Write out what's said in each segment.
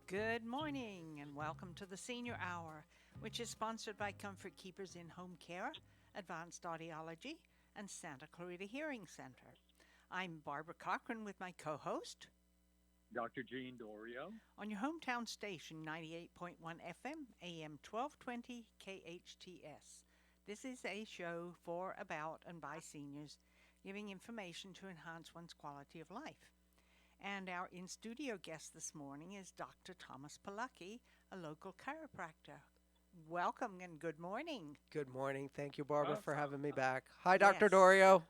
Good morning and welcome to the Senior Hour, which is sponsored by Comfort Keepers in Home Care, Advanced Audiology, and Santa Clarita Hearing Center. I'm Barbara Cochran with my co-host, Dr. Gene Dorio. on your hometown station 98.1 FM, AM 1220 KHTS. This is a show for, about, and by seniors, giving information to enhance one's quality of life. And our in-studio guest this morning is Dr. Thomas Polucki, a local chiropractor. Welcome and good morning. Good morning. Thank you, Barbara, Well, for having me back. Hi, Dr. Yes. Dorio.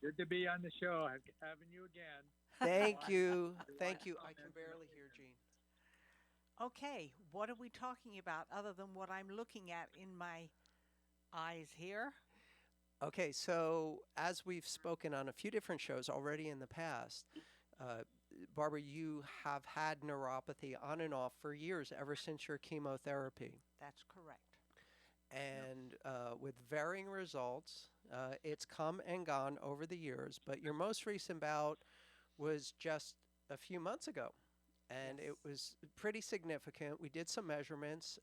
good to be on the show. Having you again. Thank you. Your Thank wife you. I can commented barely on hear your- Gene. Okay, what are we talking about other than what I'm looking at in my eyes here? Okay, so as we've spoken on a few different shows already in the past, uh, Barbara, you have had neuropathy on and off for years, ever since your chemotherapy. That's correct. And with varying results, it's come and gone over the years, but your most recent bout was just a few months ago. And Yes. it was pretty significant. We did some measurements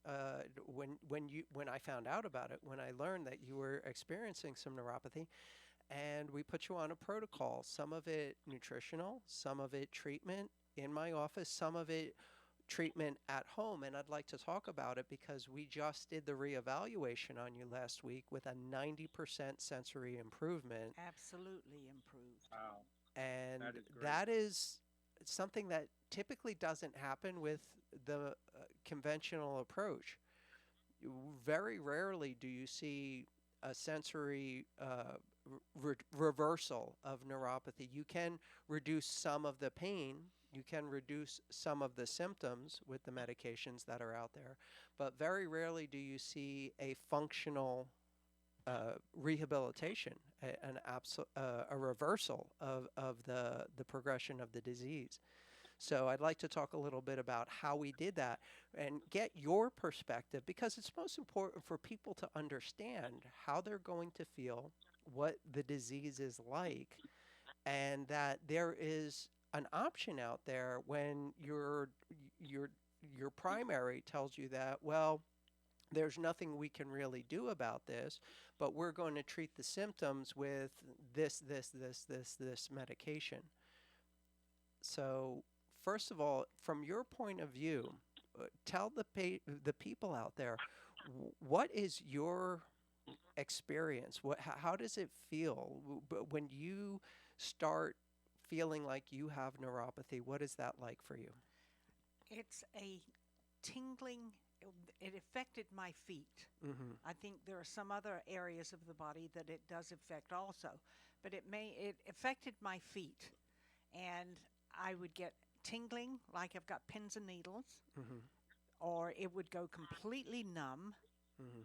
when I found out about it, when I learned that you were experiencing some neuropathy, and we put you on a protocol. Some of it nutritional, some of it treatment in my office, some of it treatment at home. And I'd like to talk about it because we just did the reevaluation on you last week with a 90% sensory improvement, Absolutely improved. Wow, and that is great. that is something that typically doesn't happen with the conventional approach. Very rarely do you see a sensory reversal of neuropathy. You can reduce some of the pain, you can reduce some of the symptoms with the medications that are out there, but very rarely do you see a functional rehabilitation, a reversal of the progression of the disease. So I'd like to talk a little bit about how we did that and get your perspective, because it's most important for people to understand how they're going to feel, what the disease is like, and that there is an option out there when your primary tells you that, well, there's nothing we can really do about this, but we're going to treat the symptoms with this medication. So, first of all, from your point of view, tell the people out there, what is your experience? How does it feel when you start feeling like you have neuropathy? What is that like for you? It's a tingling. It affected my feet. Mm-hmm. I think there are some other areas of the body that it does affect also, but it affected my feet, and I would get tingling like I've got pins and needles, Mm-hmm. or it would go completely numb, Mm-hmm.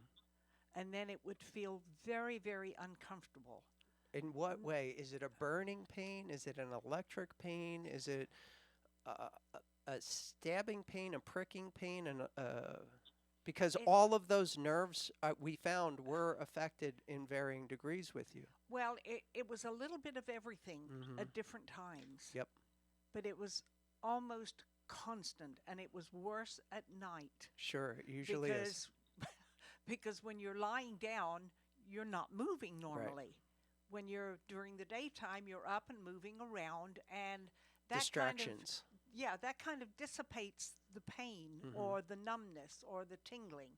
and then it would feel very, very uncomfortable. In what way? Is it a burning pain? Is it an electric pain? Is it a, a stabbing pain, a pricking pain, and because It, all of those nerves we found were affected in varying degrees with you. it was a little bit of everything Mm-hmm. at different times, Yep. but it was almost constant, and it was worse at night Sure. It usually is. because because when you're lying down, you're not moving normally. When you're during the daytime, you're up and moving around, and Distractions. that kind of dissipates the pain Mm-hmm. or the numbness or the tingling,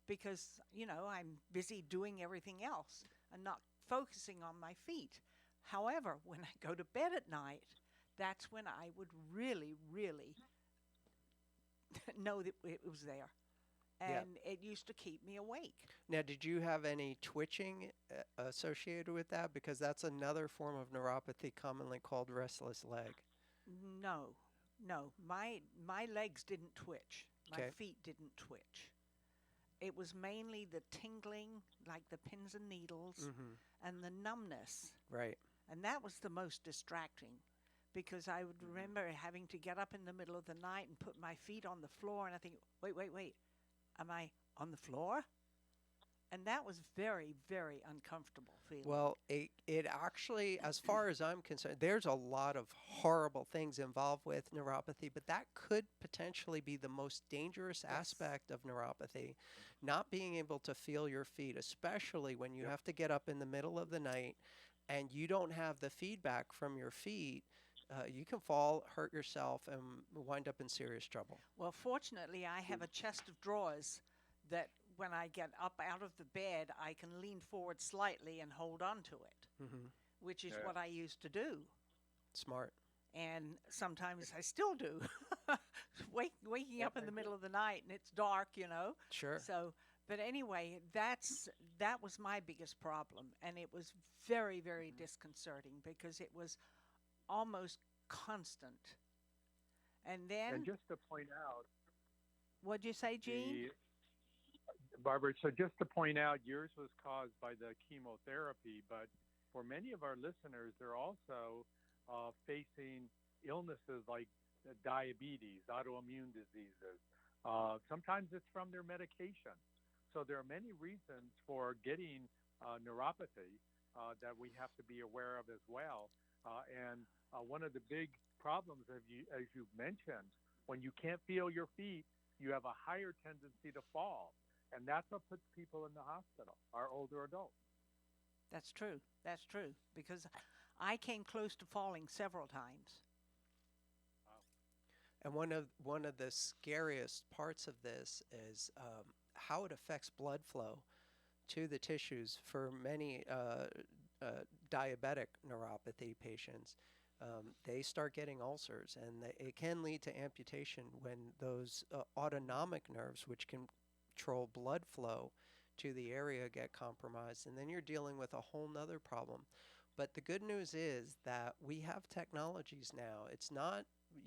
because I'm busy doing everything else and not focusing on my feet. However, when I go to bed at night, that's when I would really, really know that it was there, Yeah. and it used to keep me awake. Now, did you have any twitching associated with that? Because that's another form of neuropathy commonly called restless leg. No, no, my legs didn't twitch. My Okay. feet didn't twitch. It was mainly the tingling, like the pins and needles, Mm-hmm. and the numbness. Right. And that was the most distracting, because I would remember having to get up in the middle of the night and put my feet on the floor, and I think, wait, am I on the floor? And that was very, very uncomfortable feeling. Well, it actually, as far as I'm concerned, there's a lot of horrible things involved with neuropathy, but that could potentially be the most dangerous Yes. aspect of neuropathy, not being able to feel your feet, especially when you Yep. have to get up in the middle of the night and you don't have the feedback from your feet. You can fall, hurt yourself, and wind up in serious trouble. Well, fortunately, I have a chest of drawers that when I get up out of the bed, I can lean forward slightly and hold on to it, Hmm. which is Yeah. what I used to do. Smart. And sometimes I still do. Waking Yep. up in the middle of the night and it's dark. Sure. So, but anyway, that was my biggest problem, and it was very, very disconcerting because it was almost constant. And And then, just to point out, what'd you say, Gene? the Barbara, so just to point out, yours was caused by the chemotherapy, but for many of our listeners, they're also facing illnesses like diabetes, autoimmune diseases. Sometimes it's from their medication. So there are many reasons for getting neuropathy that we have to be aware of as well. And one of the big problems, as you've mentioned, when you can't feel your feet, you have a higher tendency to fall. And that's what puts people in the hospital, our older adults. That's true. That's true. Because I came close to falling several times. And one of the scariest parts of this is how it affects blood flow to the tissues for many diabetic neuropathy patients. They start getting ulcers, and it can lead to amputation when those autonomic nerves, which control blood flow to the area, get compromised. And then you're dealing with a whole nother problem. But the good news is that we have technologies now.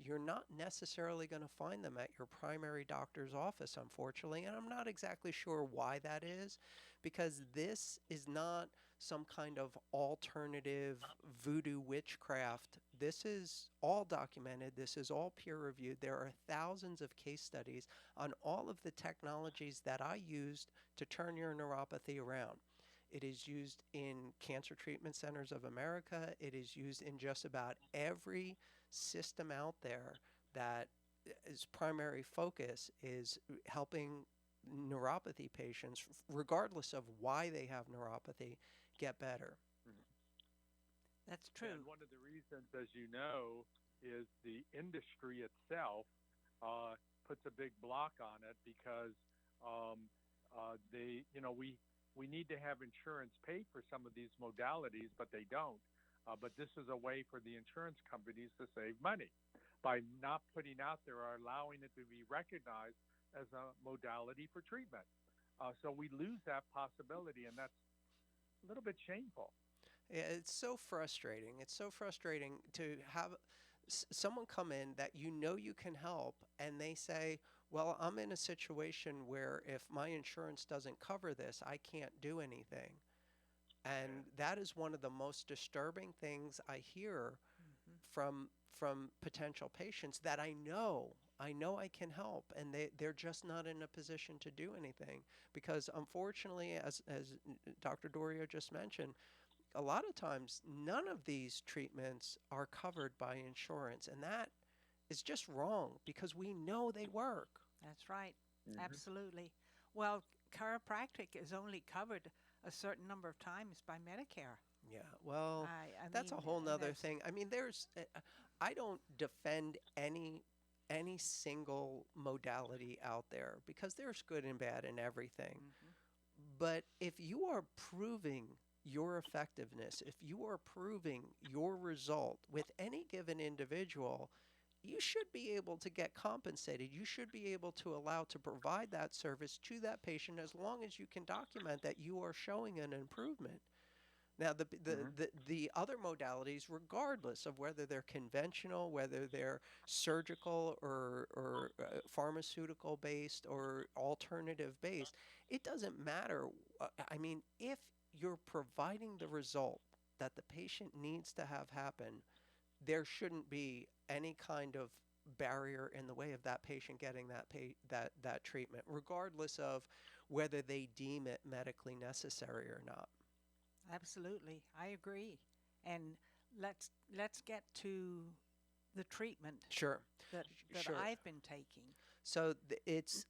You're not necessarily going to find them at your primary doctor's office, unfortunately. And I'm not exactly sure why that is, because this is not some kind of alternative voodoo witchcraft. This is all documented. This is all peer reviewed. There are thousands of case studies on all of the technologies that I used to turn your neuropathy around. It is used in Cancer Treatment Centers of America. It is used in just about every system out there that its primary focus is helping neuropathy patients, regardless of why they have neuropathy, get better. That's true. And one of the reasons, as you know, is the industry itself puts a big block on it because we need to have insurance pay for some of these modalities, but they don't. But this is a way for the insurance companies to save money by not putting out there or allowing it to be recognized as a modality for treatment. So we lose that possibility, and that's a little bit shameful. Yeah, it's so frustrating. It's so frustrating to have someone come in that you know you can help, and they say, well, I'm in a situation where if my insurance doesn't cover this, I can't do anything. And that is one of the most disturbing things I hear Hmm. from potential patients that I know I can help, and they're just not in a position to do anything because unfortunately, as Dr. Dorio just mentioned, a lot of times none of these treatments are covered by insurance, and that is just wrong because we know they work. That's right. Mm-hmm. Absolutely. Well, chiropractic is only covered a certain number of times by Medicare. Yeah, well, I that's a mean, whole and nother that's thing. I mean, I don't defend any single modality out there because there's good and bad in everything. hmm But if you are proving your effectiveness, if you are proving your result with any given individual, you should be able to get compensated. You should be able to allow to provide that service to that patient as long as you can document that you are showing an improvement. Now, Mm-hmm. the other modalities, regardless of whether they're conventional, whether they're surgical or pharmaceutical based or alternative based, it doesn't matter. I mean, if you're providing the result that the patient needs to have happen, there shouldn't be any kind of barrier in the way of that patient getting that treatment, regardless of whether they deem it medically necessary or not. Absolutely, I agree. And let's get to the treatment Sure. that Sure. I've been taking. So it's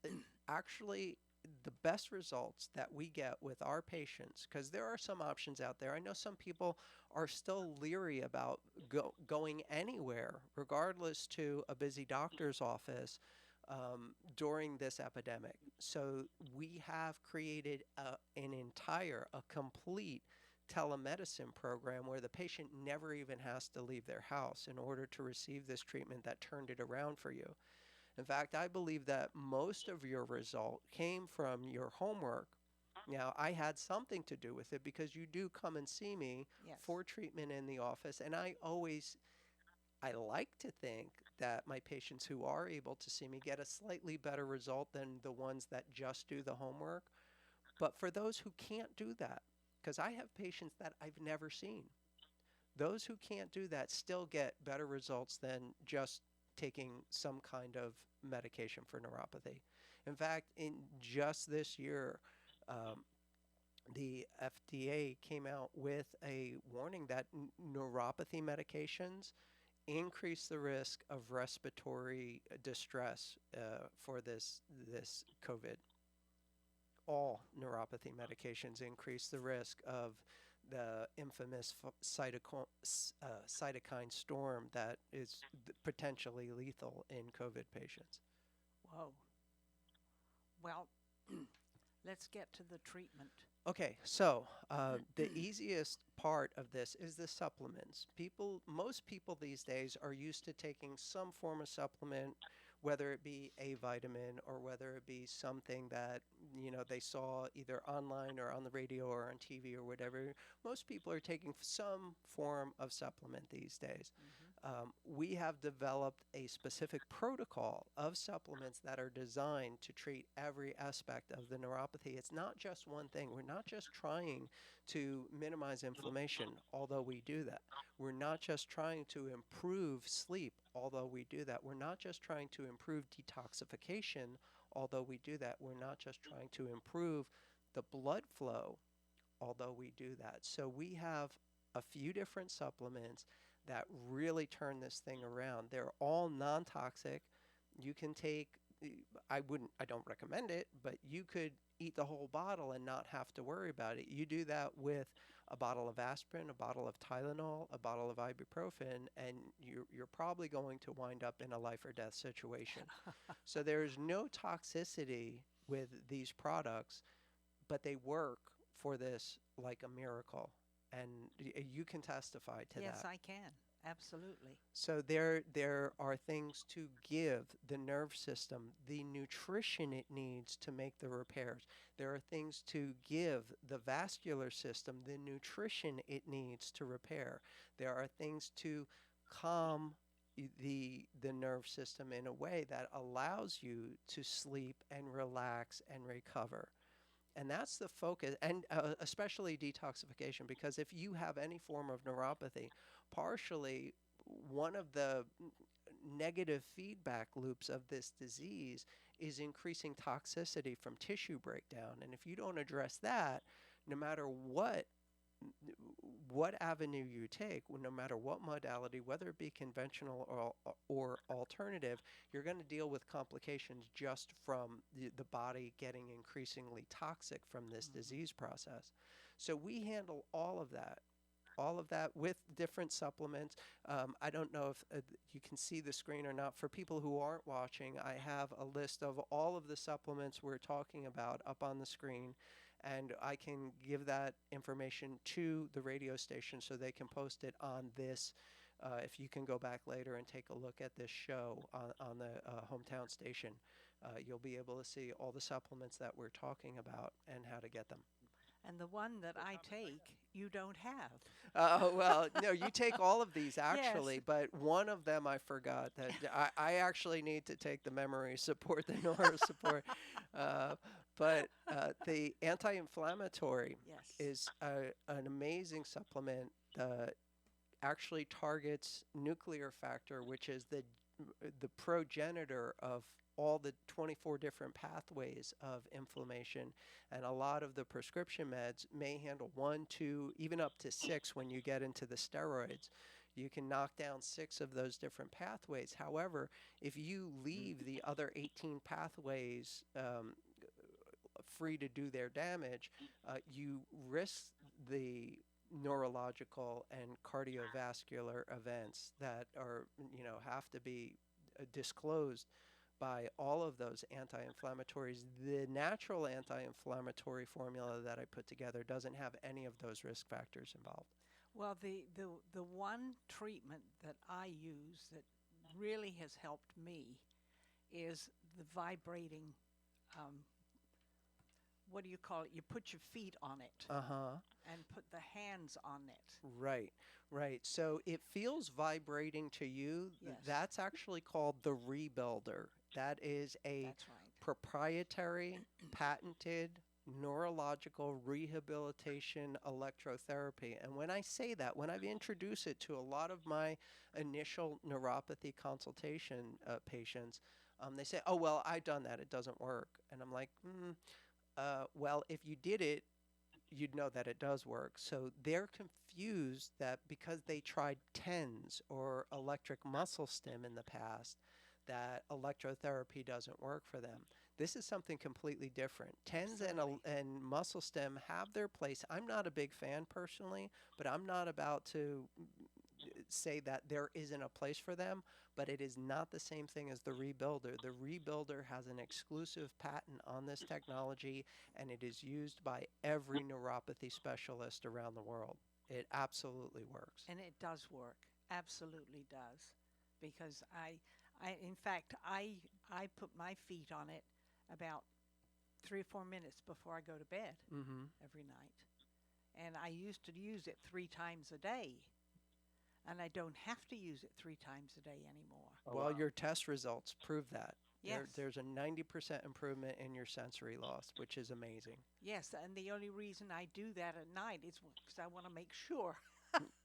actually the best results that we get with our patients, because there are some options out there. I know some people are still leery about going anywhere, regardless to a busy doctor's office during this epidemic. So we have created a complete telemedicine program where the patient never even has to leave their house in order to receive this treatment that turned it around for you. In fact, I believe that most of your result came from your homework. Now, I had something to do with it because you do come and see me Yes. for treatment in the office, and I like to think that my patients who are able to see me get a slightly better result than the ones that just do the homework. But for those who can't do that, because I have patients that I've never seen, those who can't do that still get better results than just taking some kind of medication for neuropathy. In fact, in just this year, um, the FDA came out with a warning that neuropathy medications increase the risk of respiratory distress for this COVID. All neuropathy medications increase the risk of the infamous cytokine storm that is potentially lethal in COVID patients. Whoa. Well, let's get to the treatment. Okay, so the easiest part of this is the supplements. Most people these days are used to taking some form of supplement, whether it be a vitamin or whether it be something that they saw either online or on the radio or on TV or whatever. Most people are taking some form of supplement these days. We have developed a specific protocol of supplements that are designed to treat every aspect of the neuropathy. It's not just one thing. We're not just trying to minimize inflammation, although we do that. We're not just trying to improve sleep, although we do that. We're not just trying to improve detoxification, although we do that. We're not just trying to improve the blood flow, although we do that. So we have a few different supplements that really turn this thing around. They're all non-toxic. You can take, I don't recommend it, but you could eat the whole bottle and not have to worry about it. You do that with a bottle of aspirin, a bottle of Tylenol, a bottle of ibuprofen, and you're probably going to wind up in a life or death situation. So there's no toxicity with these products, but they work for this like a miracle. And you can testify to that. Yes, I can. Absolutely. So there are things to give the nerve system the nutrition it needs to make the repairs. There are things to give the vascular system the nutrition it needs to repair. There are things to calm the nerve system in a way that allows you to sleep and relax and recover. And that's the focus, and especially detoxification, because if you have any form of neuropathy, partially one of the negative feedback loops of this disease is increasing toxicity from tissue breakdown. And if you don't address that, no matter what avenue you take, no matter what modality, whether it be conventional or alternative, you're going to deal with complications just from the body getting increasingly toxic from this disease process. So we handle all of that with different supplements. I don't know if you can see the screen or not. For people who aren't watching, I have a list of all of the supplements we're talking about up on the screen. And I can give that information to the radio station so they can post it on this. If you can go back later and take a look at this show on the hometown station, you'll be able to see all the supplements that we're talking about and how to get them. And the one that I take, you don't have. Well, no, you take all of these actually, Yes. but one of them I forgot that I actually need to take the memory support, the neuro support. But the anti-inflammatory Yes. is an amazing supplement that actually targets nuclear factor, which is the the progenitor of all the 24 different pathways of inflammation, and a lot of the prescription meds may handle 1, 2, even up to 6 when you get into the steroids. You can knock down 6 of those different pathways. However, if you leave the other 18 pathways free to do their damage, you risk the neurological and cardiovascular events that are, have to be disclosed by all of those anti-inflammatories. The natural anti-inflammatory formula that I put together doesn't have any of those risk factors involved. Well, the one treatment that I use that really has helped me is the vibrating, what do you call it? You put your feet on it and put the hands on it. Right, right. So it feels vibrating to you. Yes. That's actually called the Rebuilder. That is a That's right. proprietary, patented neurological rehabilitation electrotherapy. And when I say that, when I've introduced it to a lot of my initial neuropathy consultation patients, they say, "Oh, well, I've done that. It doesn't work." And I'm like, well, if you did it, you'd know that it does work. So they're confused that because they tried TENS or electric muscle stim in the past, that electrotherapy doesn't work for them. This is something completely different. TENS and muscle stim have their place. I'm not a big fan personally, but I'm not about to say that there isn't a place for them, but it is not the same thing as the Rebuilder. The Rebuilder has an exclusive patent on this technology, and it is used by every neuropathy specialist around the world. It absolutely works. And it does work. Absolutely does. Because in fact, I put my feet on it about 3 or 4 minutes before I go to bed every night. And I used to use it 3 times a day. And I don't have to use it 3 times a day anymore. Well, your test results prove that. Yes. There's a 90% improvement in your sensory loss, which is amazing. Yes, and the only reason I do that at night is because I want to make sure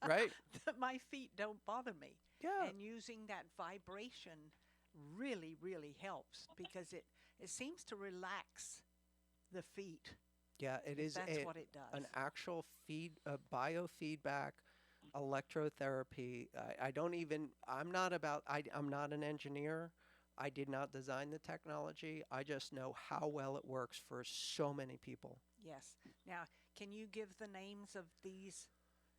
Right? that my feet don't bother me. Yeah. And using that vibration really, really helps because it seems to relax the feet. Yeah, it is That's what it does. an actual biofeedback electrotherapy. I'm not an engineer. I did not design the technology. I just know how well it works for so many people. Yes. Now, can you give the names of these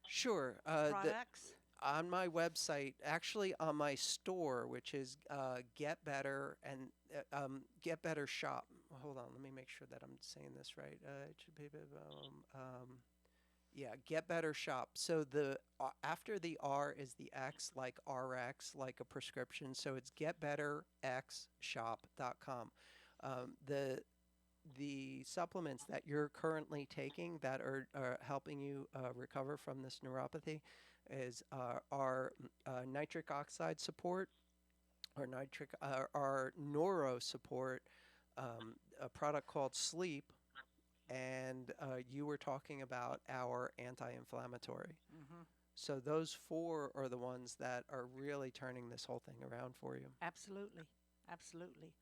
Sure. products? On my website, actually on my store, which is Get Better and Get Better Shop. Hold on, let me make sure that I'm saying this right. It should be Get Better Shop. So the after the R is the X, like RX, like a prescription. So it's getbetterxshop.com. The supplements that you're currently taking that are helping you recover from this neuropathy is our nitric oxide support, our neuro support, a product called Sleep, and you were talking about our anti-inflammatory. So those 4 are the ones that are really turning this whole thing around for you. Absolutely. Absolutely.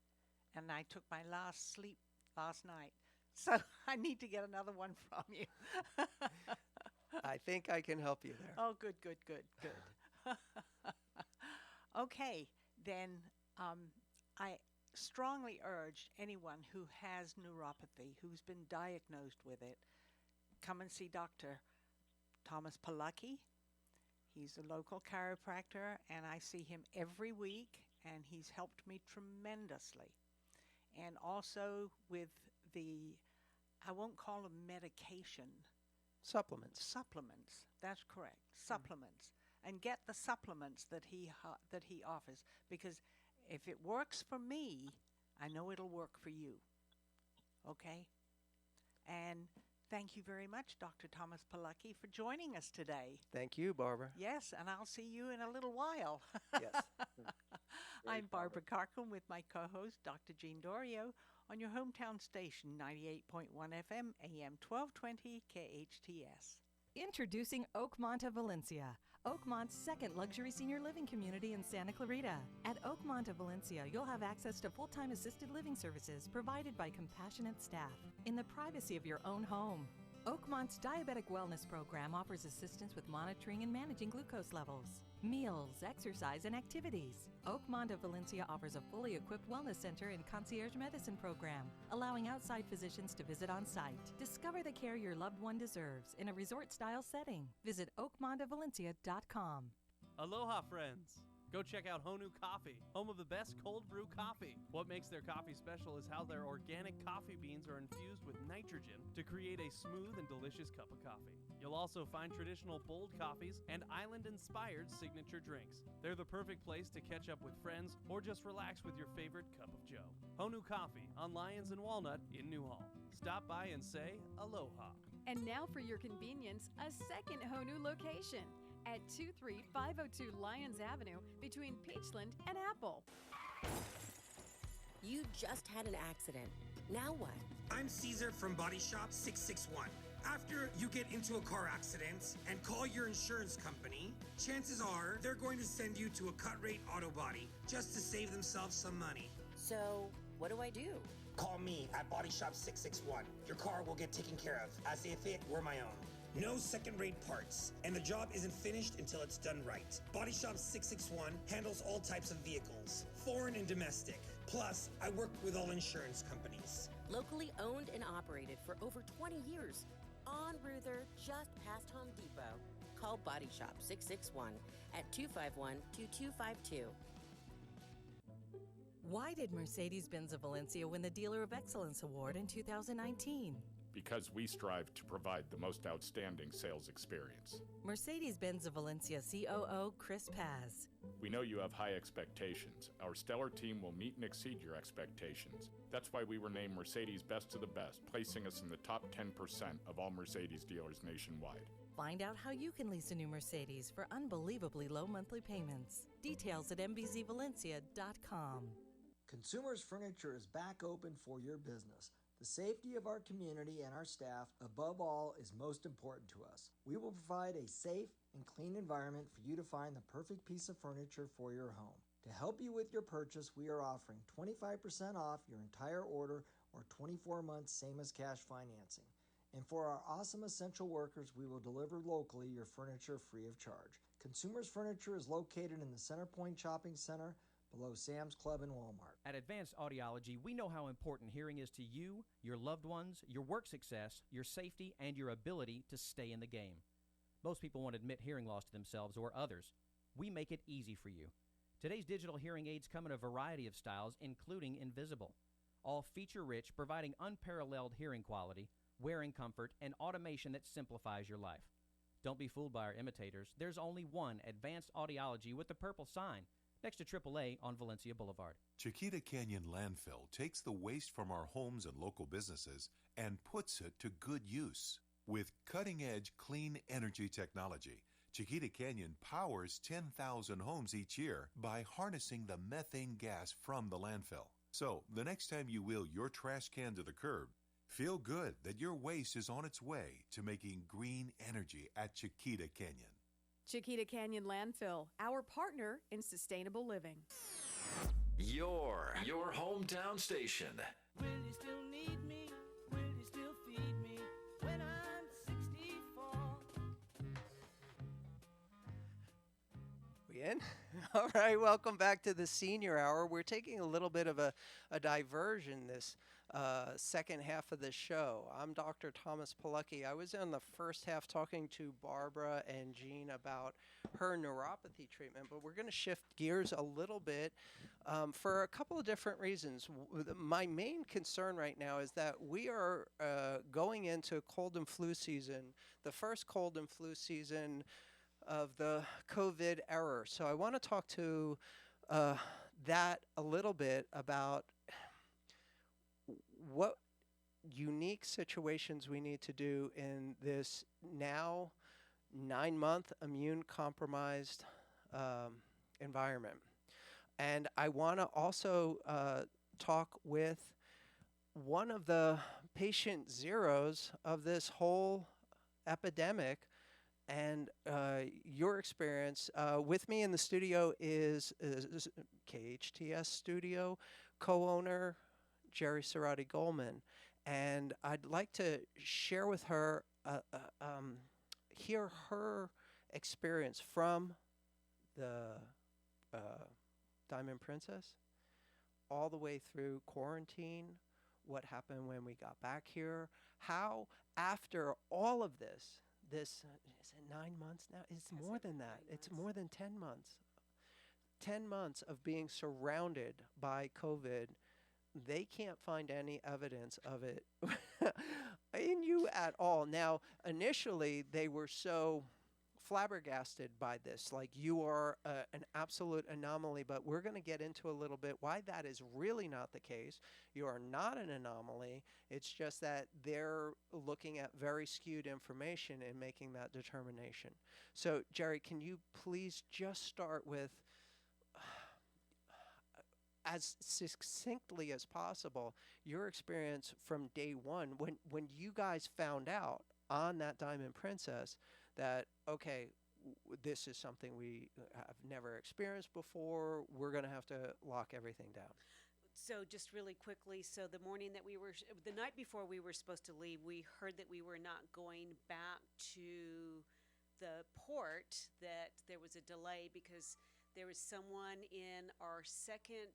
And I took my last sleep last night. So I need to get another one from you. I think I can help you there. Oh, good. Okay, then I strongly urge anyone who has neuropathy, who's been diagnosed with it, come and see Dr. Thomas Polucki. He's a local chiropractor, and I see him every week, and he's helped me tremendously. And also with I won't call them medication. Supplements. That's correct. Supplements. And get the supplements that he offers, because if it works for me, I know it'll work for you. Okay? And thank you very much, Dr. Thomas Polucki, for joining us today. Thank you, Barbara. Yes, and I'll see you in a little while. Yes. I'm Barbara Cochran with my co-host, Dr. Jean Dorio, on your hometown station, 98.1 FM, AM 1220, KHTS. Introducing Oakmont of Valencia, Oakmont's second luxury senior living community in Santa Clarita. At Oakmont of Valencia, you'll have access to full-time assisted living services provided by compassionate staff in the privacy of your own home. Oakmont's Diabetic Wellness Program offers assistance with monitoring and managing glucose levels, meals, exercise, and activities. Oakmont of Valencia offers a fully equipped wellness center and concierge medicine program, allowing outside physicians to visit on site. Discover the care your loved one deserves in a resort-style setting. Visit oakmontofvalencia.com. Aloha, friends! Go check out Honu Coffee, home of the best cold brew coffee. What makes their coffee special is how their organic coffee beans are infused with nitrogen to create a smooth and delicious cup of coffee. You'll also find traditional bold coffees and island-inspired signature drinks. They're the perfect place to catch up with friends or just relax with your favorite cup of joe. Honu Coffee on Lyons and Walnut in Newhall. Stop by and say aloha. And now for your convenience, a second Honu location at 23502 Lyons Avenue between Peachland and Apple. You just had an accident. Now what? I'm Caesar from Body Shop 661. After you get into a car accident and call your insurance company, chances are they're going to send you to a cut-rate auto body just to save themselves some money. So, what do I do? Call me at Body Shop 661. Your car will get taken care of as if it were my own. No second-rate parts, and the job isn't finished until it's done right. Body Shop 661 handles all types of vehicles, foreign and domestic. Plus, I work with all insurance companies. Locally owned and operated for over 20 years. On Ruther, just past Home Depot. Call Body Shop 661 at 251-2252. Why did Mercedes-Benz of Valencia win the Dealer of Excellence Award in 2019? Because we strive to provide the most outstanding sales experience. Mercedes-Benz of Valencia COO Chris Paz. We know you have high expectations. Our stellar team will meet and exceed your expectations. That's why we were named Mercedes Best of the Best, placing us in the top 10% of all Mercedes dealers nationwide. Find out how you can lease a new Mercedes for unbelievably low monthly payments. Details at mbzvalencia.com. Consumers Furniture is back open for your business. The safety of our community and our staff, above all, is most important to us. We will provide a safe and clean environment for you to find the perfect piece of furniture for your home. To help you with your purchase, we are offering 25% off your entire order or 24 months same as cash financing. And for our awesome essential workers, we will deliver locally your furniture free of charge. Consumers Furniture is located in the Center Point Shopping Center, below Sam's Club and Walmart. At Advanced Audiology, we know how important hearing is to you, your loved ones, your work success, your safety, and your ability to stay in the game. Most people won't admit hearing loss to themselves or others. We make it easy for you. Today's digital hearing aids come in a variety of styles, including invisible. All feature-rich, providing unparalleled hearing quality, wearing comfort, and automation that simplifies your life. Don't be fooled by our imitators. There's only one Advanced Audiology with the purple sign, next to AAA on Valencia Boulevard. Chiquita Canyon Landfill takes the waste from our homes and local businesses and puts it to good use. With cutting-edge clean energy technology, Chiquita Canyon powers 10,000 homes each year by harnessing the methane gas from the landfill. So, the next time you wheel your trash can to the curb, feel good that your waste is on its way to making green energy at Chiquita Canyon. Chiquita Canyon Landfill, our partner in sustainable living. Your hometown station. Will you still need me? Will you still feed me when I'm 64? We in? All right, welcome back to the Senior Hour. We're taking a little bit of a diversion this second half of the show. I'm Dr. Thomas Polucki. I was in the first half talking to Barbara and Jean about her neuropathy treatment, but we're going to shift gears a little bit for a couple of different reasons. My main concern right now is that we are going into cold and flu season, the first cold and flu season of the COVID era. So I want to talk to that a little bit about what unique situations we need to do in this now 9-month immune compromised environment. And I want to also talk with one of the patient zeros of this whole epidemic, and your experience. With me in the studio is KHTS Studio co-owner Jerry Cerati Goldman, and I'd like to share with her, hear her experience from the Diamond Princess all the way through quarantine, what happened when we got back here, how after all of this, is it 9 months now? It's more than that. It's more than 10 months. 10 months of being surrounded by COVID, they can't find any evidence of it in you at all. Now, initially, they were so flabbergasted by this, like you are an absolute anomaly, but we're going to get into a little bit why that is really not the case. You are not an anomaly. It's just that they're looking at very skewed information and making that determination. So, Jerry, can you please just start with, as succinctly as possible, your experience from day one when you guys found out on that Diamond Princess that, okay, this is something we have never experienced before. We're going to have to lock everything down. So just really quickly, so the morning that the night before we were supposed to leave, we heard that we were not going back to the port, that there was a delay because there was someone in our second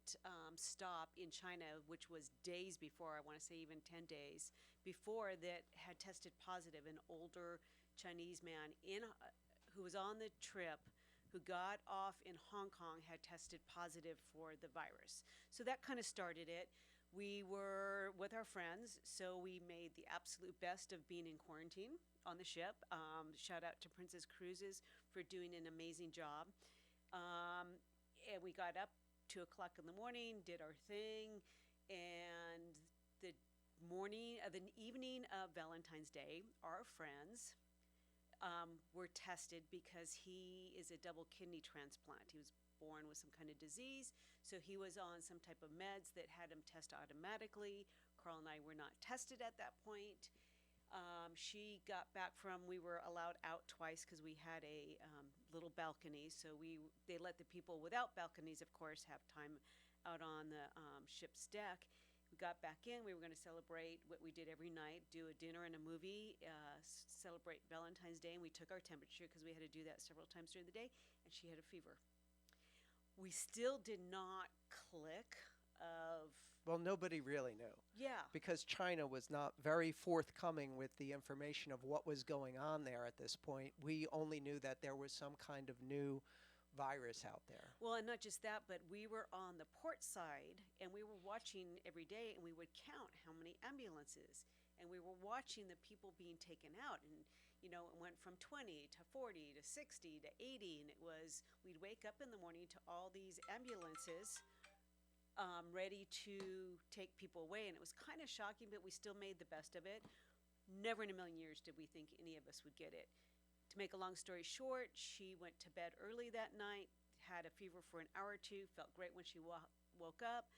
stop in China, which was days before, I want to say even 10 days before, that had tested positive, an older Chinese man who was on the trip, who got off in Hong Kong, had tested positive for the virus. So that kind of started it. We were with our friends, so we made the absolute best of being in quarantine on the ship. Shout out to Princess Cruises for doing an amazing job. And we got up 2 o'clock in the morning, did our thing, and the evening of Valentine's Day, our friends were tested because he is a double kidney transplant. He was born with some kind of disease, so he was on some type of meds that had him test automatically. Carl and I were not tested at that point. She got back we were allowed out twice because we had a little balcony, so they let the people without balconies, of course, have time out on the ship's deck. We got back in. We were going to celebrate what we did every night, do a dinner and a movie, celebrate Valentine's Day, and we took our temperature because we had to do that several times during the day, and she had a fever. We still did not click of... Well, nobody really knew. Yeah. Because China was not very forthcoming with the information of what was going on there at this point. We only knew that there was some kind of new virus out there. Well, and not just that, but we were on the port side, and we were watching every day, and we would count how many ambulances, and we were watching the people being taken out, and it went from 20 to 40 to 60 to 80, and we'd wake up in the morning to all these ambulances ready to take people away, and it was kind of shocking, but we still made the best of it. Never in a million years did we think any of us would get it. To make a long story short, she went to bed early that night, had a fever for an hour or two, felt great when she woke up,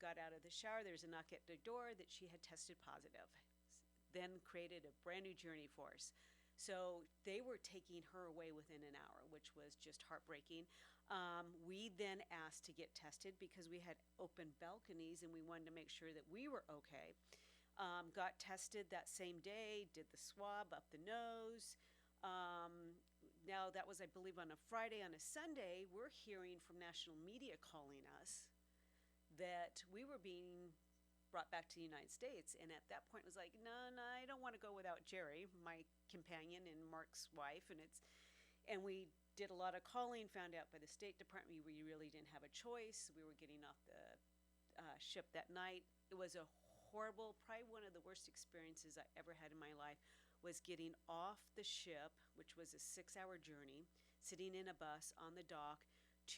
got out of the shower. There was a knock at the door that she had tested positive, then created a brand new journey for us. So they were taking her away within an hour, which was just heartbreaking. We then asked to get tested because we had open balconies and we wanted to make sure that we were okay. Got tested that same day, did the swab up the nose. Now that was, I believe, on a Friday. On a Sunday, we're hearing from national media calling us that we were being brought back to the United States. And at that point it was like, no, I don't want to go without Jerry, my companion and Mark's wife. And we did a lot of calling, found out by the State Department we really didn't have a choice. We were getting off the ship that night. It was a horrible, probably one of the worst experiences I ever had in my life, was getting off the ship, which was a 6-hour journey, sitting in a bus on the dock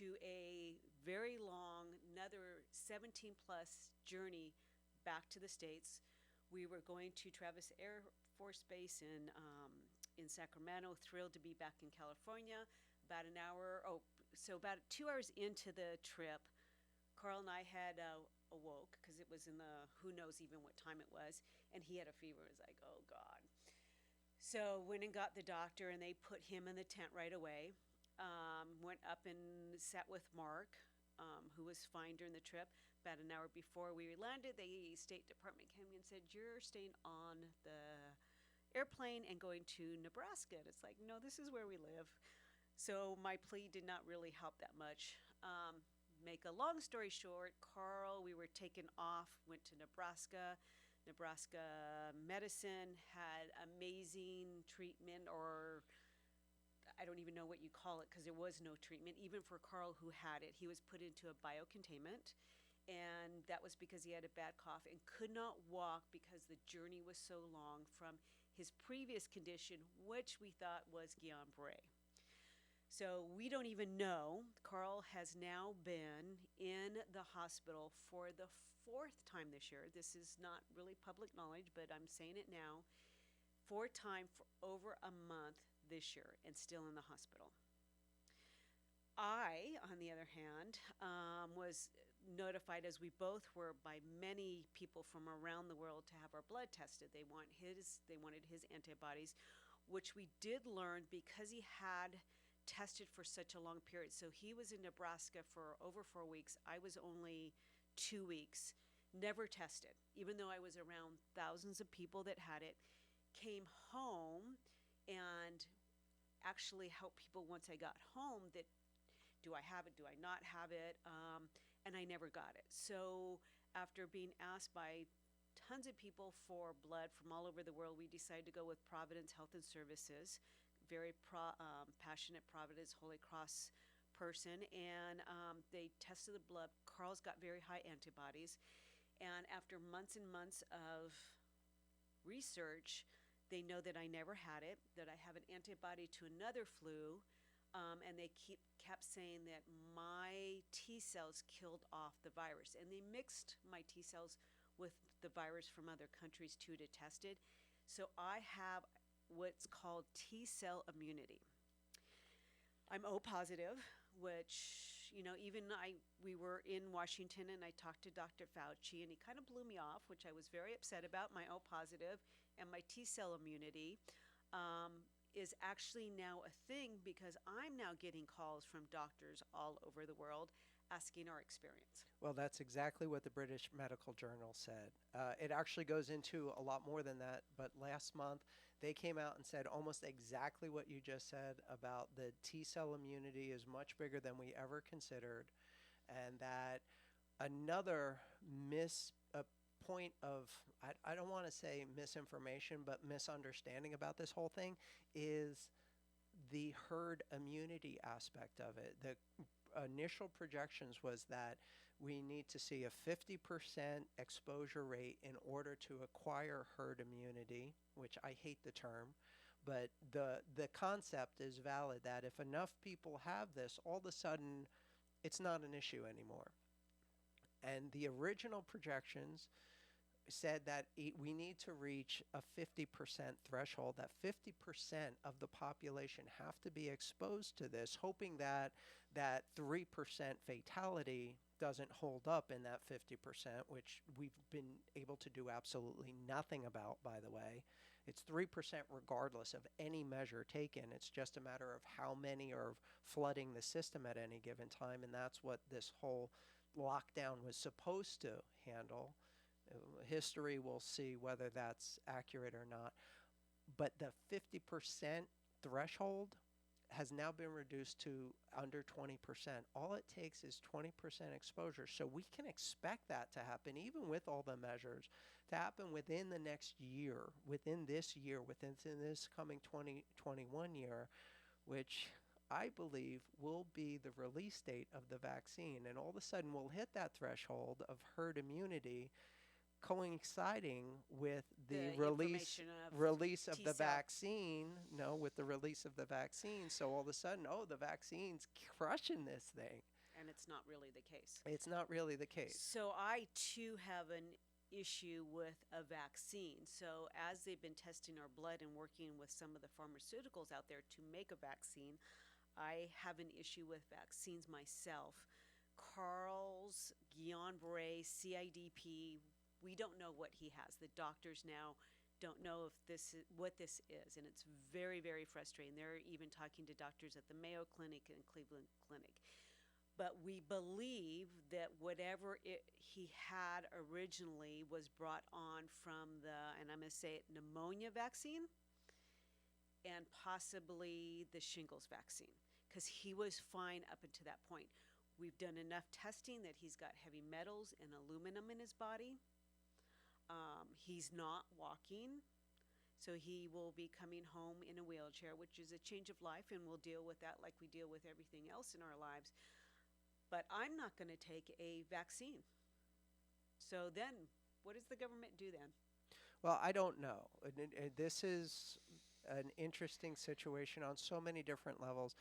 to a very long, another 17-plus journey back to the States. We were going to Travis Air Force Base in Sacramento, thrilled to be back in California. About 2 hours into the trip, Carl and I had awoke, because it was in the who knows even what time it was, and he had a fever. It was like, oh God. So went and got the doctor, and they put him in the tent right away. Went up and sat with Mark, who was fine during the trip. About an hour before we landed, the State Department came and said, "You're staying on the airplane and going to Nebraska." And it's like, no, this is where we live. So my plea did not really help that much. Make a long story short, Carl, we were taken off, went to Nebraska. Nebraska medicine had amazing treatment, or I don't even know what you call it because there was no treatment. Even for Carl who had it, he was put into a biocontainment. And that was because he had a bad cough and could not walk because the journey was so long from his previous condition, which we thought was Guillain-Barré. So we don't even know. Carl has now been in the hospital for the 4th time this year. This is not really public knowledge, but I'm saying it now. 4th time for over a month this year and still in the hospital. I, on the other hand, was notified, as we both were, by many people from around the world to have our blood tested. They wanted his antibodies, which we did learn because he had tested for such a long period. So he was in Nebraska for over 4 weeks. I was only 2 weeks, never tested, even though I was around thousands of people that had it. Came home and actually helped people once I got home that, do I have it, do I not have it? And I never got it. So after being asked by tons of people for blood from all over the world, we decided to go with Providence Health and Services, very passionate Providence Holy Cross person. And they tested the blood. Carl's got very high antibodies. And after months and months of research, they know that I never had it, that I have an antibody to another flu. And they kept saying that my T cells killed off the virus. And they mixed my T cells with the virus from other countries too to test it. So I have what's called T cell immunity. I'm O positive, which, we were in Washington and I talked to Dr. Fauci and he kind of blew me off, which I was very upset about, my O positive and my T cell immunity. Is actually now a thing because I'm now getting calls from doctors all over the world asking our experience. Well, that's exactly what the British Medical Journal said. It actually goes into a lot more than that, but last month they came out and said almost exactly what you just said about the T-cell immunity is much bigger than we ever considered, and that another point of, I don't want to say misinformation, but misunderstanding about this whole thing is the herd immunity aspect of it. The initial projections was that we need to see a 50% exposure rate in order to acquire herd immunity, which I hate the term, but the concept is valid that if enough people have this, all of a sudden it's not an issue anymore. And the original projections said that we need to reach a 50% threshold, that 50% of the population have to be exposed to this, hoping that that 3% fatality doesn't hold up in that 50%, which we've been able to do absolutely nothing about, by the way. It's 3% regardless of any measure taken. It's just a matter of how many are flooding the system at any given time, and that's what this whole lockdown was supposed to handle. History will see whether that's accurate or not. But the 50% threshold has now been reduced to under 20%. All it takes is 20% exposure. So we can expect that to happen, even with all the measures, to happen within the next year, within this coming 2021 year, which I believe will be the release date of the vaccine. And all of a sudden we'll hit that threshold of herd immunity, coinciding with the release of the vaccine. No, with the release of the vaccine. So all of a sudden, the vaccine's crushing this thing. And it's not really the case. It's not really the case. So I too have an issue with a vaccine. So as they've been testing our blood and working with some of the pharmaceuticals out there to make a vaccine, I have an issue with vaccines myself. Carl's Guillain-Barré, CIDP, we don't know what he has. The doctors now don't know if this is what this is, and it's very, very frustrating. They're even talking to doctors at the Mayo Clinic and Cleveland Clinic. But we believe that whatever he had originally was brought on from and I'm going to say it, pneumonia vaccine and possibly the shingles vaccine, because he was fine up until that point. We've done enough testing that he's got heavy metals and aluminum in his body. He's not walking, so he will be coming home in a wheelchair, which is a change of life, and we'll deal with that like we deal with everything else in our lives. But I'm not going to take a vaccine. So then, what does the government do then? Well, I don't know. This is an interesting situation on so many different levels.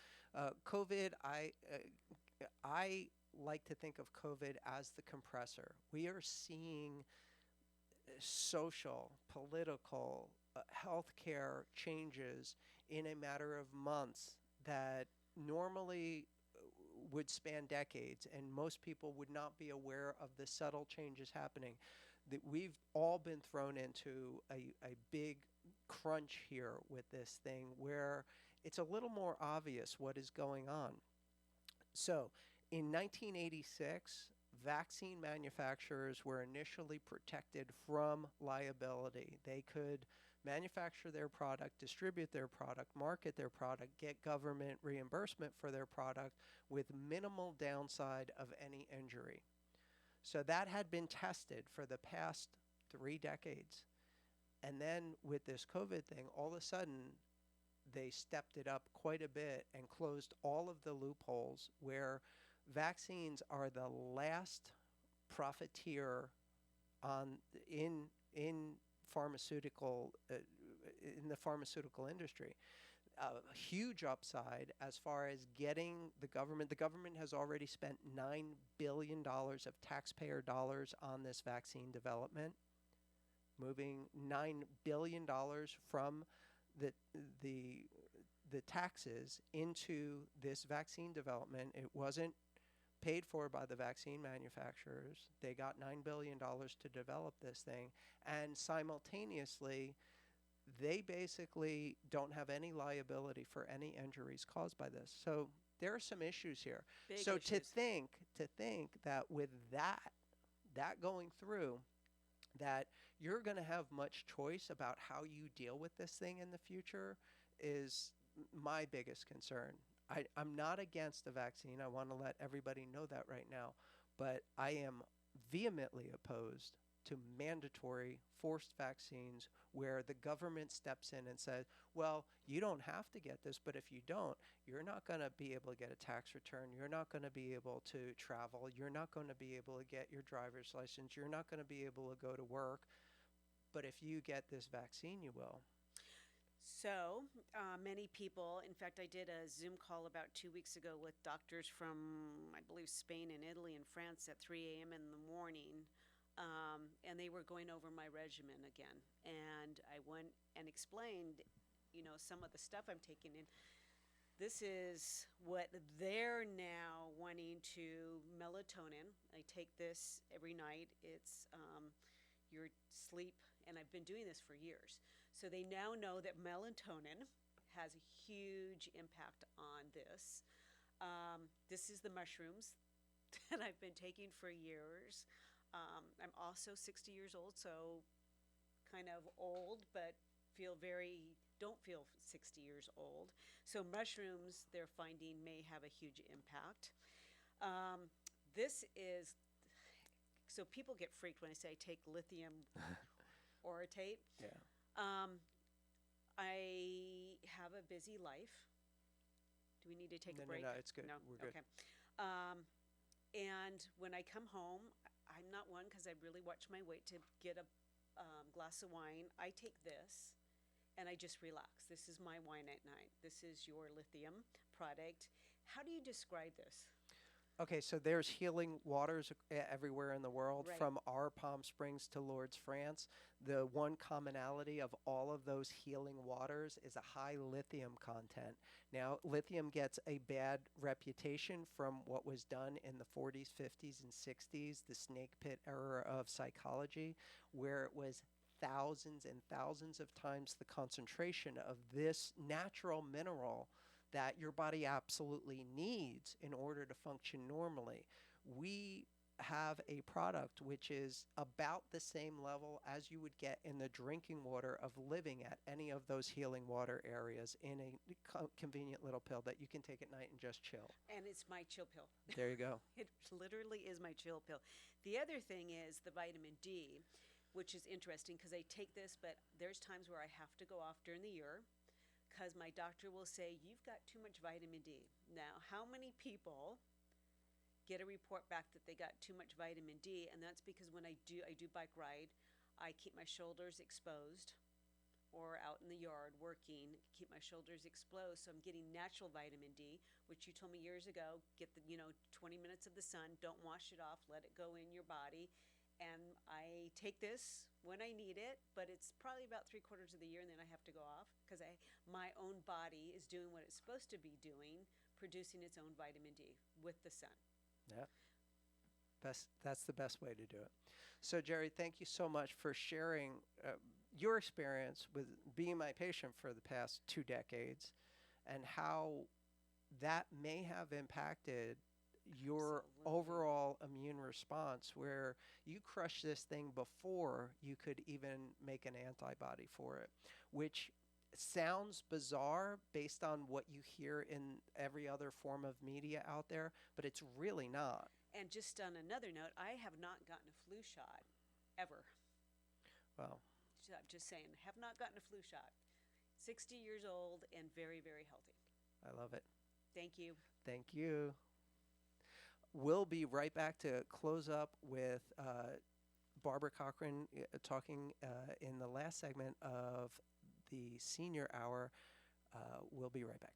COVID, I like to think of COVID as the compressor. We are seeing social, political, healthcare changes in a matter of months that normally would span decades, and most people would not be aware of the subtle changes happening. That we've all been thrown into a big crunch here with this thing where it's a little more obvious what is going on. So, in 1986, vaccine manufacturers were initially protected from liability. They could manufacture their product, distribute their product, market their product, get government reimbursement for their product with minimal downside of any injury. So that had been tested for the past 3 decades. And then with this COVID thing, all of a sudden, they stepped it up quite a bit and closed all of the loopholes where vaccines are the last profiteer in pharmaceutical in the pharmaceutical industry. A huge upside as far as getting the government. The government has already spent $9 billion of taxpayer dollars on this vaccine development, moving $9 billion from the taxes into this vaccine development. It wasn't paid for by the vaccine manufacturers. They got $9 billion to develop this thing, and simultaneously, they basically don't have any liability for any injuries caused by this. So there are some issues here. Big so issues. to think that with that going through, that you're going to have much choice about how you deal with this thing in the future is my biggest concern. I'm not against the vaccine. I want to let everybody know that right now. But I am vehemently opposed to mandatory forced vaccines where the government steps in and says, well, you don't have to get this, but if you don't, you're not going to be able to get a tax return. You're not going to be able to travel. You're not going to be able to get your driver's license. You're not going to be able to go to work. But if you get this vaccine, you will. So many people, in fact, I did a Zoom call about 2 weeks ago with doctors from, I believe, Spain and Italy and France at 3 a.m. in the morning. And they were going over my regimen again. And I went and explained, some of the stuff I'm taking in. This is what they're now wanting to melatonin. I take this every night. It's your sleep, and I've been doing this for years. So they now know that melatonin has a huge impact on this. This is the mushrooms that I've been taking for years. I'm also 60 years old, so kind of old, but don't feel 60 years old. So mushrooms, they're finding, may have a huge impact. So people get freaked when I say I take lithium orotate. Yeah. I have a busy life. Do we need to take a break? No, it's good. No? We're good. Okay. And when I come home, I'm not one because I really watch my weight to get a glass of wine. I take this and I just relax. This is my wine at night. This is your lithium product. How do you describe this? Okay, so there's healing waters everywhere in the world, Right. from our Palm Springs to Lourdes, France. The one commonality of all of those healing waters is a high lithium content. Now, lithium gets a bad reputation from what was done in the 40s, 50s, and 60s, the snake pit era of psychology, where it was thousands and thousands of times the concentration of this natural mineral that your body absolutely needs in order to function normally. We have a product which is about the same level as you would get in the drinking water of living at any of those healing water areas in a convenient little pill that you can take at night and just chill. And it's my chill pill. There you go. It literally is my chill pill. The other thing is the vitamin D, which is interesting because I take this, but there's times where I have to go off during the year because my doctor will say, you've got too much vitamin D. Now, how many people get a report back that they got too much vitamin D? And that's because when I do bike ride, I keep my shoulders exposed, or out in the yard working, keep my shoulders exposed, so I'm getting natural vitamin D, which you told me years ago, get the 20 minutes of the sun, don't wash it off, let it go in your body. And I take this when I need it, but it's probably about 3/4 of the year, and then I have to go off because my own body is doing what it's supposed to be doing, producing its own vitamin D with the sun. Yeah. That's the best way to do it. So, Jerry, thank you so much for sharing your experience with being my patient for the past 2 decades and how that may have impacted your overall immune response, where you crushed this thing before you could even make an antibody for it, which sounds bizarre based on what you hear in every other form of media out there, but it's really not. And just on another note, I have not gotten a flu shot ever. Well, So I'm just saying, have not gotten a flu shot. 60 years old and very, very healthy. I love it. Thank you. Thank you. We'll be right back to close up with Barbara Cochran talking in the last segment of the senior hour. We'll be right back.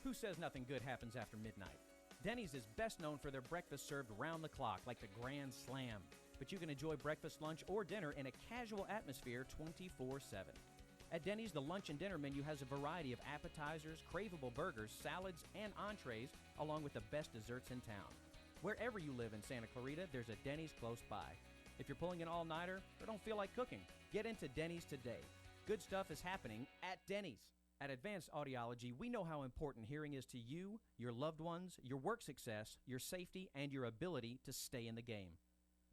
Who says nothing good happens after midnight? Denny's is best known for their breakfast served round the clock, like the Grand Slam. But you can enjoy breakfast, lunch, or dinner in a casual atmosphere 24/7. At Denny's, the lunch and dinner menu has a variety of appetizers, craveable burgers, salads, and entrees, along with the best desserts in town. Wherever you live in Santa Clarita, there's a Denny's close by. If you're pulling an all-nighter or don't feel like cooking, get into Denny's today. Good stuff is happening at Denny's. At Advanced Audiology, we know how important hearing is to you, your loved ones, your work success, your safety, and your ability to stay in the game.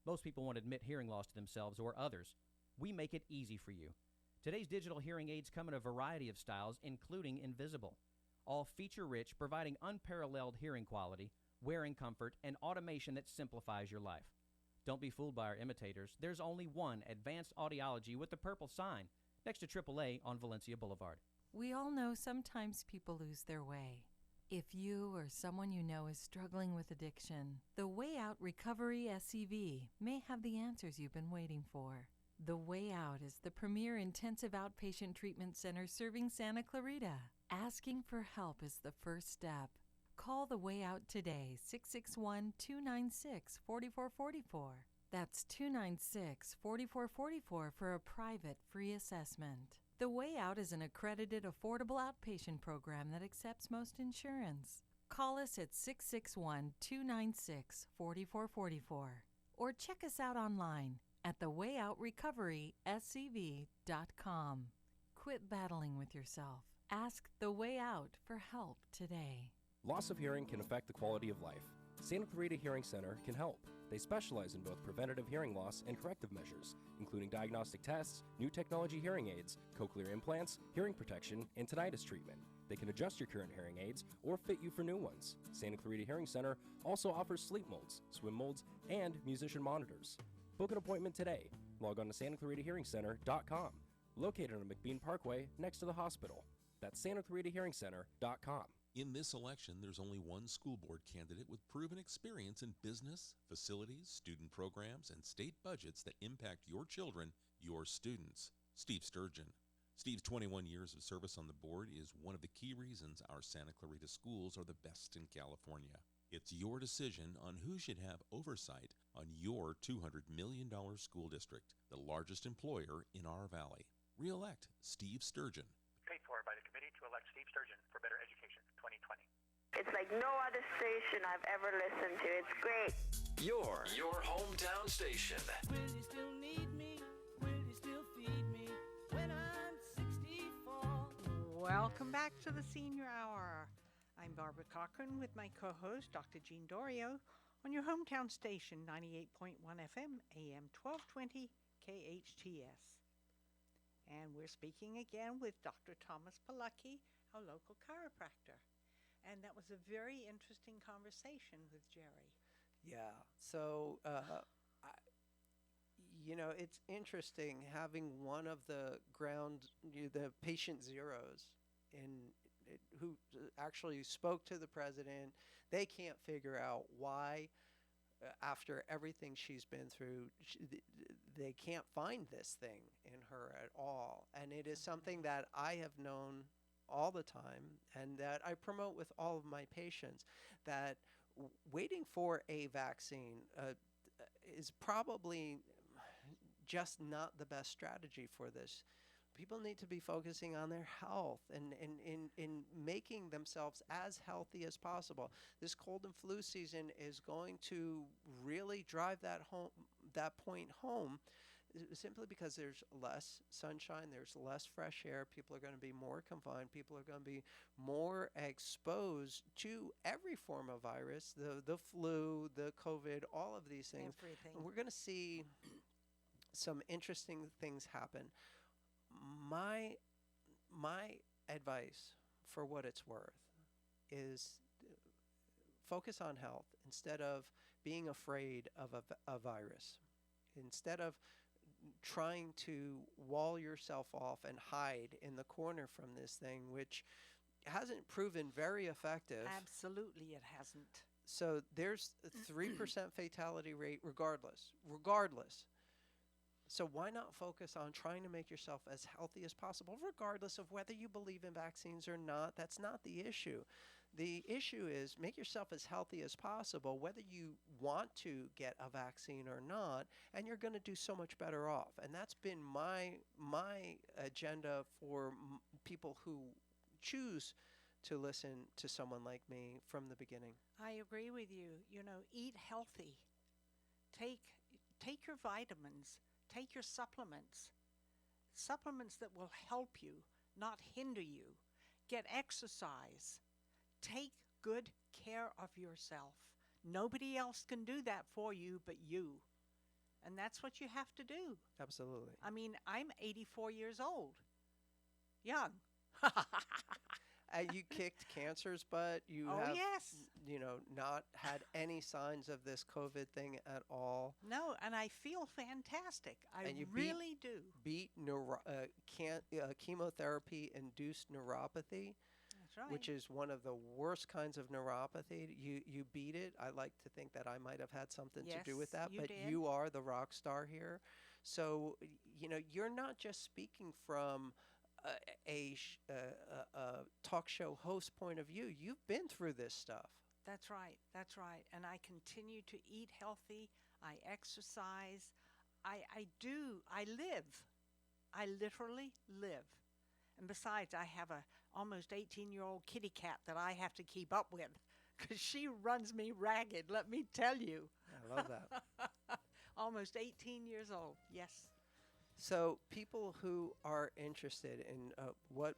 Most people won't admit hearing loss to themselves or others. We make it easy for you. Today's digital hearing aids come in a variety of styles, including invisible. All feature-rich, providing unparalleled hearing quality, wearing comfort, and automation that simplifies your life. Don't be fooled by our imitators. There's only one Advanced Audiology with the purple sign next to AAA on Valencia Boulevard. We all know sometimes people lose their way. If you or someone you know is struggling with addiction, the Way Out Recovery SCV may have the answers you've been waiting for. The Way Out is the premier intensive outpatient treatment center serving Santa Clarita. Asking for help is the first step. Call The Way Out today, 661-296-4444. That's 296-4444 for a private free assessment. The Way Out is an accredited, affordable outpatient program that accepts most insurance. Call us at 661-296-4444 or check us out online at thewayoutrrecoveryscv.com. Quit battling with yourself. Ask The Way Out for help today. Loss of hearing can affect the quality of life. Santa Clarita Hearing Center can help. They specialize in both preventative hearing loss and corrective measures, including diagnostic tests, new technology hearing aids, cochlear implants, hearing protection, and tinnitus treatment. They can adjust your current hearing aids or fit you for new ones. Santa Clarita Hearing Center also offers sleep molds, swim molds, and musician monitors. Book an appointment today. Log on to SantaClaritaHearingCenter.com. Located on McBean Parkway next to the hospital. That's SantaClaritaHearingCenter.com. In this election, there's only one school board candidate with proven experience in business, facilities, student programs, and state budgets that impact your children, your students. Steve Sturgeon. Steve's 21 years of service on the board is one of the key reasons our Santa Clarita schools are the best in California. It's your decision on who should have oversight on your $200 million school district, the largest employer in our valley. Re-elect Steve Sturgeon. Paid for by the Committee to Elect Steve Sturgeon for Better Education 2020. It's like no other station I've ever listened to. It's great. Your hometown station. Will you still need Welcome back to the Senior Hour. I'm Barbara Cochran with my co-host, Dr. Jean Dorio, on your hometown station, 98.1 FM, AM 1220, KHTS. And we're speaking again with Dr. Thomas Polucki, our local chiropractor. And that was a very interesting conversation with Jerry. Yeah. So, it's interesting having one of the the patient zeros who actually spoke to the president. They can't figure out why, after everything she's been through, they can't find this thing in her at all. And it is something that I have known all the time and that I promote with all of my patients, that waiting for a vaccine is probably just not the best strategy for this. People need to be focusing on their health and in making themselves as healthy as possible. This cold and flu season is going to really drive that point home, simply because there's less sunshine, there's less fresh air, people are going to be more confined, people are going to be more exposed to every form of virus, the flu, the COVID, all of these things. Everything. And we're going to see some interesting things happen. My advice, for what it's worth, is focus on health instead of being afraid of a virus. Instead of trying to wall yourself off and hide in the corner from this thing, which hasn't proven very effective. Absolutely, it hasn't. So there's a 3% fatality rate regardless. So why not focus on trying to make yourself as healthy as possible, regardless of whether you believe in vaccines or not? That's not the issue. The issue is make yourself as healthy as possible, whether you want to get a vaccine or not, and you're going to do so much better off. And that's been my agenda for people who choose to listen to someone like me from the beginning. I agree with you. Eat healthy. Take your vitamins. Take your supplements that will help you, not hinder you. Get exercise. Take good care of yourself. Nobody else can do that for you but you. And that's what you have to do. Absolutely. I mean, I'm 84 years old. Young. You kicked cancer's butt. You have, not had any signs of this COVID thing at all. No, and I feel fantastic. I really do. Beat chemotherapy-induced neuropathy. That's right. Which is one of the worst kinds of neuropathy. You beat it. I like to think that I might have had something to do with that, but you are the rock star here. So, you're not just speaking from a talk show host point of view. You've been through this stuff. That's right. And I continue to eat healthy. I exercise. I live. I literally live. And besides, I have a almost 18-year-old kitty cat that I have to keep up with because she runs me ragged, let me tell you. I love that. Almost 18 years old, yes. So people who are interested in what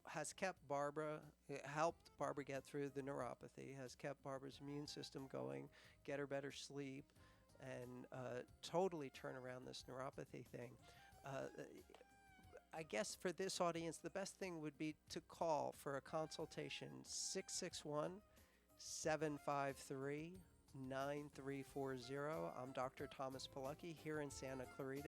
has helped Barbara get through the neuropathy, has kept Barbara's immune system going, get her better sleep, and totally turn around this neuropathy thing. I guess for this audience, the best thing would be to call for a consultation, 661-753-9340. I'm Dr. Thomas Polucki here in Santa Clarita.